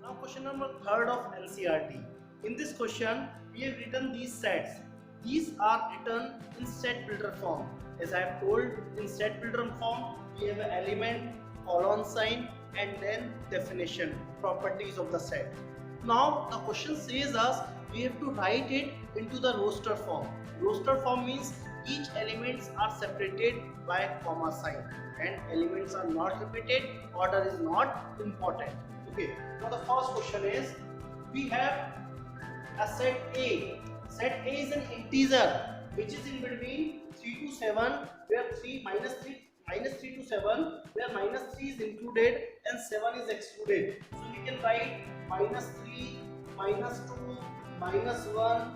Now question number third of NCRT. In this question, we have written these sets. These are written in set builder form. As I have told, in set builder form, we have an element, colon sign, and then definition, properties of the set. Now the question says us we have to write it into the roster form. Roster form means each elements are separated by comma sign and elements are not repeated. Order is not important. Okay. Now the first question is we have a set A. Set A is an integer which is in between 3 to 7 where 3 to 7 where minus 3 is included and 7 is excluded. So we can write minus 3, minus 2, minus 1,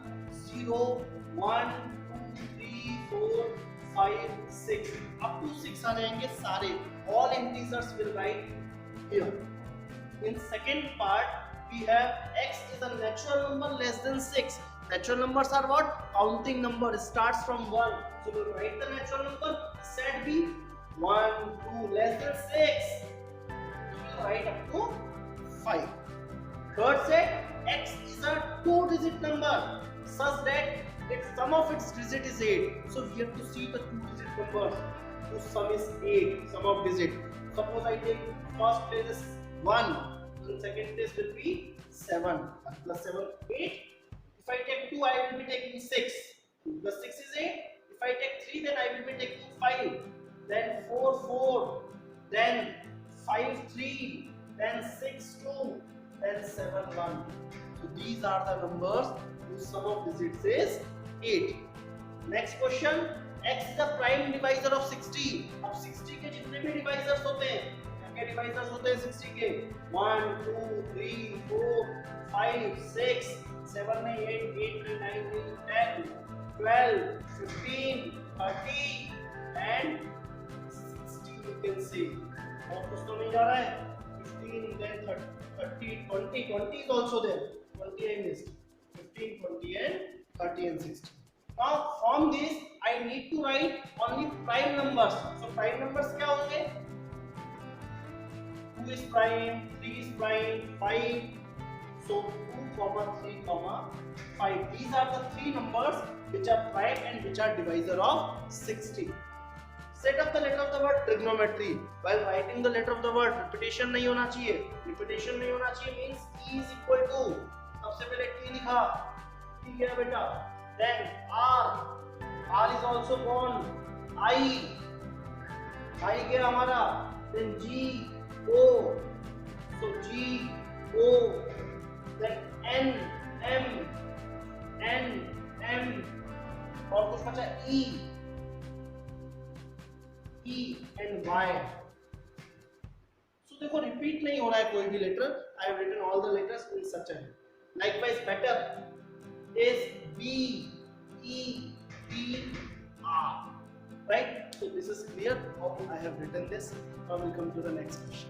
0, 1, 2, 3, 4, 5, 6. Up to 6 आ जाएंगे सारे. All integers will write here. In second part, we have x is a natural number less than 6. Natural numbers are what? Counting number starts from 1. So we write the natural number. Set B 1, 2 less than 6. So we will write up to 5. Third set, x is a 2-digit number such that its sum of its digit is 8. So we have to see the 2-digit numbers whose sum is 8, sum of digit. Suppose I take first place is 1, and second place will be 7. 1 plus 7, 8. If I take 2, I will be taking 6. 2 plus 6 is 8. If I take 3, then I will be taking 5. Then 4, 4. Then 5, 3. Then 6, 2. Then 7, 1. So these are the numbers whose sum of digits is 8. Next question. X is the prime divisor of 60. अब 60 के जितने भी divisors होते हैं, क्या divisors होते हैं 60 के? 1, 2, 3, 4, 5, 6, 7 में 8, 8 में 9 में 10, 12, 15, 30 and 60 you can see. और कुछ तो नहीं जा रहा है? 15, then 30, 20, 20 is also there. 20 I missed. 15, 20 and 30 and 60. Now from this I need to write only prime numbers. So prime numbers क्या होंगे? 2 is prime, 3 is prime, 5. So 2, 3, 5. These are the three numbers which are prime and which are divisor of 60. Set up the letter of the word trigonometry. While writing the letter of the word, repetition नहीं होना चाहिए. Repetition नहीं होना चाहिए means E is equal to. सबसे पहले T लिखा. T क्या बेटा? Then R. R is also gone. I गया हमारा. Then G, O. So G, O. Then N, M. और कुछ बचा E. E and Y. So देखो repeat नहीं हो रहा है कोई भी letter. I have written all the letters in such a way. Likewise, better is B, E, T, R. Right? So this is clear how I have written this. Now we'll come to the next question.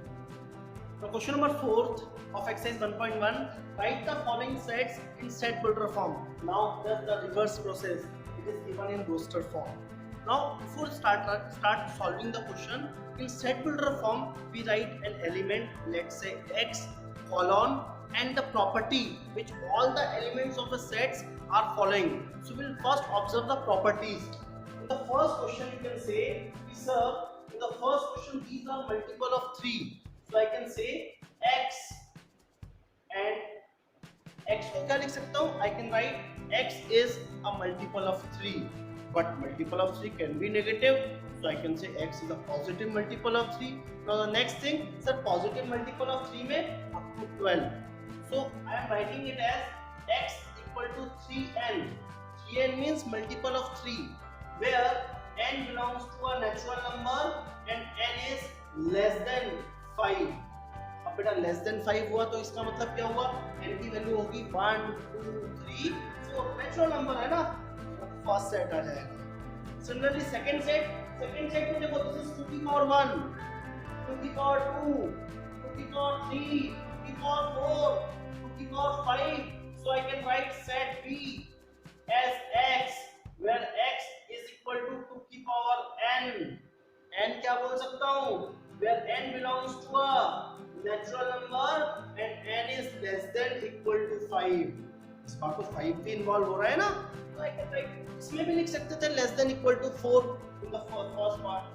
Now question number 4 of exercise 1.1. Write the following sets in set builder form. Now that's the reverse process. It is given in roster form. Now before start solving the question, in set builder form we write an element, let's say x, colon, and the property which all the elements of the sets are following. So we'll first observe the properties. In the first question you can say, sir, in the first question these are multiple of 3. So I can say x and x को क्या लिख सकता हूँ? I can write x is a multiple of 3. But multiple of 3 can be negative. So I can say x is a positive multiple of 3. Now the next thing, sir, positive multiple of 3 में up to 12. So I am writing it as x equal to 3n. 3n means multiple of 3, where n belongs to a natural number and n is less than 5. अब बेटा less than 5 हुआ तो इसका मतलब क्या हुआ? n की value होगी 1, 2, 3, 4. नेचुरल नंबर है ना? फर्स्ट सेट आ जाएगा. सिमिलरली सेकंड सेट में देखो दिस इज 2 की पावर 1, 2 की पावर 2, 2 की पावर 3, 2 की पावर 4, 2 की power 5. So I can write set B as x, where x is equal to 2 की पावर n. n क्या बोल सकता हूँ? Where n belongs to a natural number and n is less than equal to 5. इस बार तो 5 भी involve हो रहा है ना, तो आई कैन राइट इसमें भी लिख सकते थे less than equal to 4 in the first part.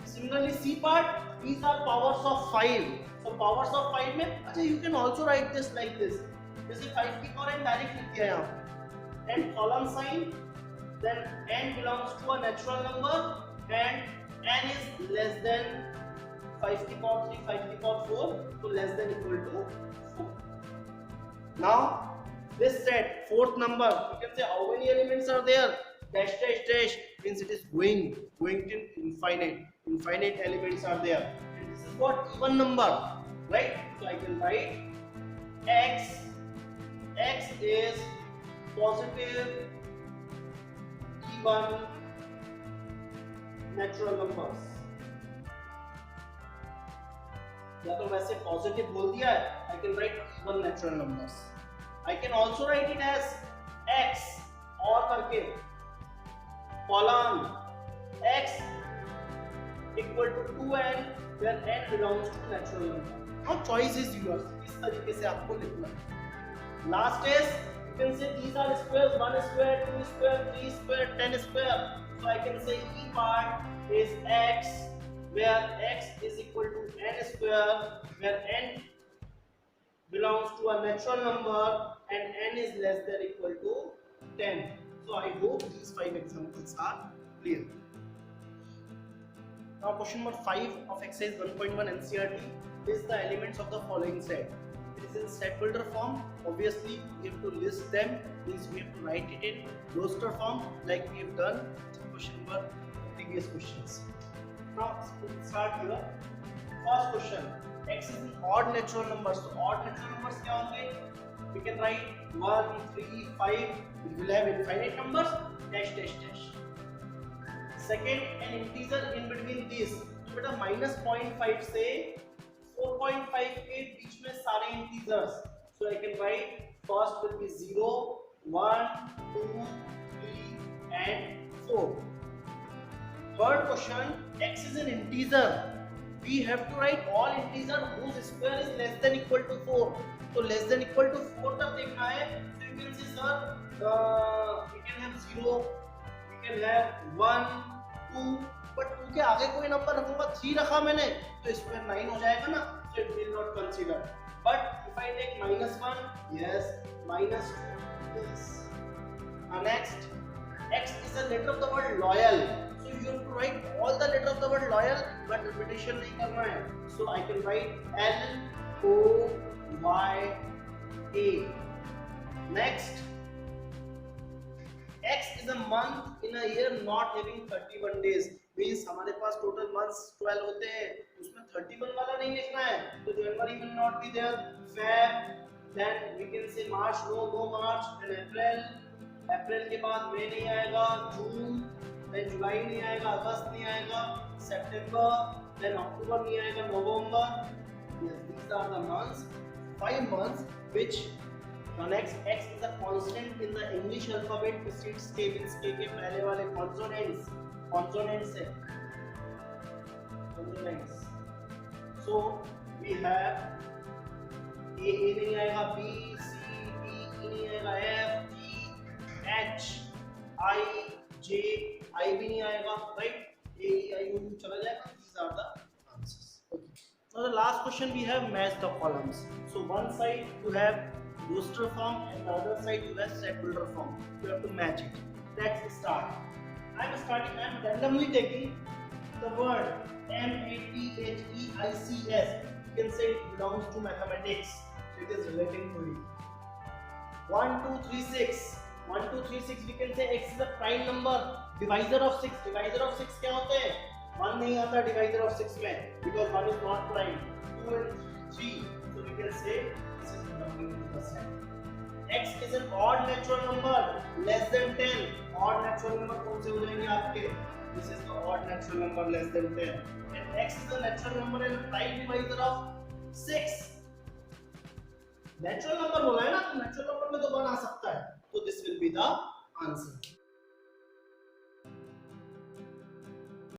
Similarly c part, these are powers of 5. so powers of 5 में अच्छा you can also write this like this, जैसे 5 की पावर n डायरेक्ट लिख दिया यहाँ, and column sign, then n belongs to a natural number and n is less than 5 की power 3, 5 की power 4, so less than equal to 4. Now this set, fourth number, you can say how many elements are there? Dash dash dash means it is going to infinite elements are there, and this is what even number, right? So I can write x is positive even natural numbers. या तो वैसे positive बोल दिया है, I can write even natural numbers. I can also write it as x और करके column x equal to 2n where n belongs to natural number. Now choice is yours. इस तरीके से आपको लिखना है. Last is you can say these are squares, 1 square, 2 square, 3 square, 10 square. So I can say E part is x where x is equal to n square where n belongs to a natural number and n is less than equal to 10. So I hope these 5 examples are clear. Now question number 5 of exercise 1.1 NCERT is the elements of the following set. It is in set builder form. Obviously we have to list them, means we have to write it in roster form like we have done in question number previous questions. Now let's start here. First question, x is an odd natural number. So odd natural numbers क्या होंगे? We can write 1, 3, 5. We will have infinite numbers. Dash dash dash. Second, an integer in between these. तो बेटा -0.5 से 4.5 के बीच में सारे integers. So I can write first will be 0, 1, 2, 3 and 4. Third question, x is an integer. We have to write all integers whose square is less than equal to 4. So less than equal to 4 तक देखना है. So you can say sir, we can have 0, we can have 1, 2, but 2 के आगे कोई number रखूंगा, 3 रखा मैंने, तो स्क्वायर 9 हो जाएगा ना, so it will not consider. But if I take -1, yes, -2, yes. Next, x is a letter of the word loyal. So you have to write all the letter of the word loyal, but repetition नहीं करना है. So I can write L O Y A. Next, x is a month in a year not having 31 days. Means हमारे पास total months 12 होते हैं, उसमें 31 वाला नहीं लिखना है. तो January will not be there. Feb, then we can say March, no March, and April के बाद May नहीं आएगा, June, then July नहीं आएगा, अगस्त नहीं आएगा, September, then October नहीं आएगा, November. Yes, these are the months, 5 months which the next x is a constant in the English alphabet. Precedes k, means k के पहले वाले consonants है, consonants. So we have a नहीं आएगा, b, c, d, e नहीं आएगा, f, g, h, i, j, I भी नहीं आएगा, right? A, I, U चला जाएगा. These are the answers. Okay. Now the last question we have match the columns. So one side you have roster form and the other side you have set builder form. You have to match it. Let's start. I am randomly taking the word MATHEICS. You can say it belongs to mathematics. So it is relating to it. 1, 2, 3, 6. 1, 2, 3, 6. We can say x is a prime number. Divisor of 6. Divisor of 6 क्या होते हैं? 1 नहीं आता divisor of 6 में, because 1 is not prime. 2 and 3. So we can say this is belonging to the set. X is an odd natural number less than 10. Odd natural number कौन से हो जाएंगे आपके? This is the odd natural number less than 10. And x is a natural number and prime divisor of 6. Natural number बोला है ना, तो natural number में तो 1 आ सकता है. So this will be the answer.